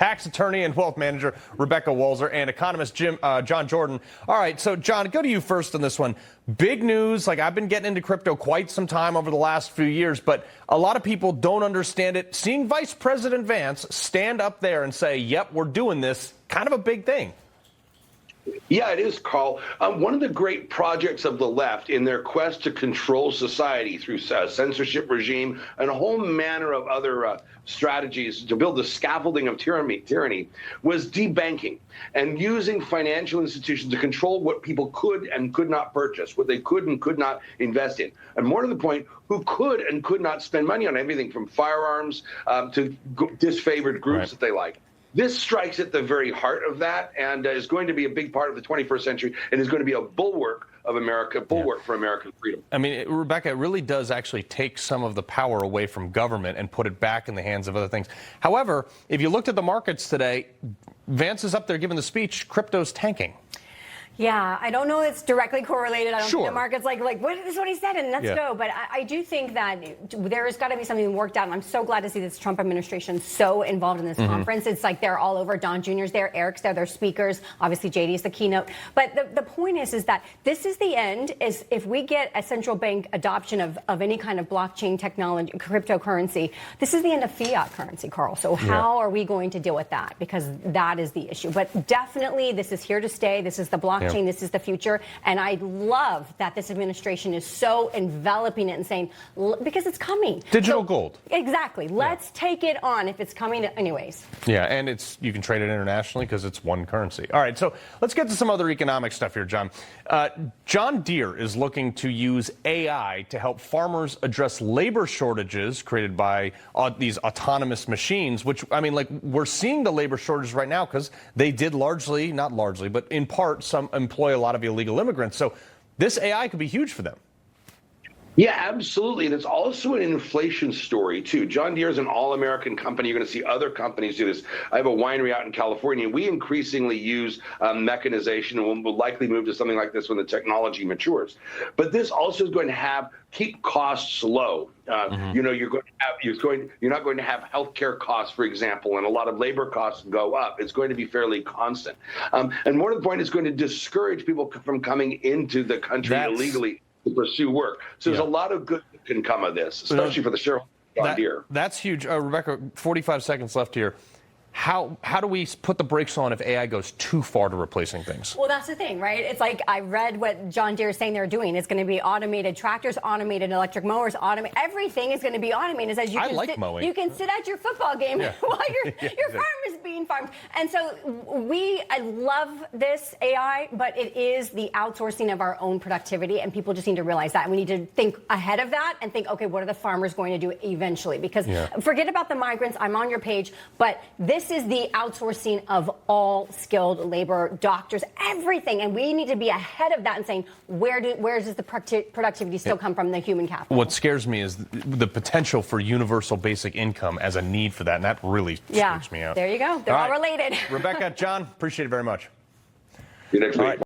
tax attorney and wealth manager Rebecca Walser, and economist John Jordan. All right, so John, go to you first on this one. Big news. Like, I've been getting into crypto quite some time over the last few years, but a lot of people don't understand it. Seeing Vice President Vance stand up there and say, yep, we're doing this, kind of a big thing. Yeah, it is, Carl. One of the great projects of the left in their quest to control society through censorship regime and a whole manner of other strategies to build the scaffolding of tyranny was debanking and using financial institutions to control what people could and could not purchase, what they could and could not invest in. And more to the point, who could and could not spend money on everything from firearms to disfavored groups that they like. This strikes at the very heart of that and is going to be a big part of the 21st century and is going to be a bulwark of America, for American freedom. I mean, Rebecca, it really does actually take some of the power away from government and put it back in the hands of other things. However, if you looked at the markets today, Vance is up there giving the speech, crypto's tanking. Yeah, I don't know it's directly correlated. I don't think the market's like, what is what he said, and let's go. But I do think that there has got to be something worked out, and I'm so glad to see this Trump administration so involved in this conference. It's like they're all over. Don Jr.'s there, Eric's there, they're speakers. Obviously, JD's the keynote. But the point is that this is the end, is if we get a central bank adoption of any kind of blockchain technology, cryptocurrency, this is the end of fiat currency, Carl. So how are we going to deal with that? Because that is the issue. But definitely, this is here to stay. This is the blockchain. This is the future. And I love that this administration is so enveloping it and saying, because it's coming. Digital gold. Exactly. Let's take it on if it's coming anyways. Yeah, and you can trade it internationally because it's one currency. All right, so let's get to some other economic stuff here, John. John Deere is looking to use AI to help farmers address labor shortages created by these autonomous machines, which, I mean, like, we're seeing the labor shortages right now because they did not largely, but in part, some employ a lot of illegal immigrants. So this AI could be huge for them. Yeah, absolutely. And it's also an inflation story, too. John Deere is an all-American company. You're going to see other companies do this. I have a winery out in California. We increasingly use mechanization, and we'll likely move to something like this when the technology matures. But this also is going to keep costs low. You know, you're not going to have healthcare costs, for example, and a lot of labor costs go up. It's going to be fairly constant. And more to the point, it's going to discourage people from coming into the country illegally to pursue work. So there's a lot of good that can come of this, especially for the shareholders of John Deere. That's huge. Rebecca, 45 seconds left here. How do we put the brakes on if AI goes too far to replacing things? Well, that's the thing, right? It's like I read what John Deere is saying they're doing. It's going to be automated tractors, automated electric mowers, everything is going to be automated. As you mowing. You can sit at your football game while your farm is being farmed. And so I love this AI, but it is the outsourcing of our own productivity, and people just need to realize that. And we need to think ahead of that and think, okay, what are the farmers going to do eventually? Because forget about the migrants. I'm on your page, but this is the outsourcing of all skilled labor, doctors, everything. And we need to be ahead of that and saying, where does the productivity still come from, the human capital? What scares me is the potential for universal basic income as a need for that. And that really freaks me out. There you go. They're all related. Rebecca, John, appreciate it very much. See you next week.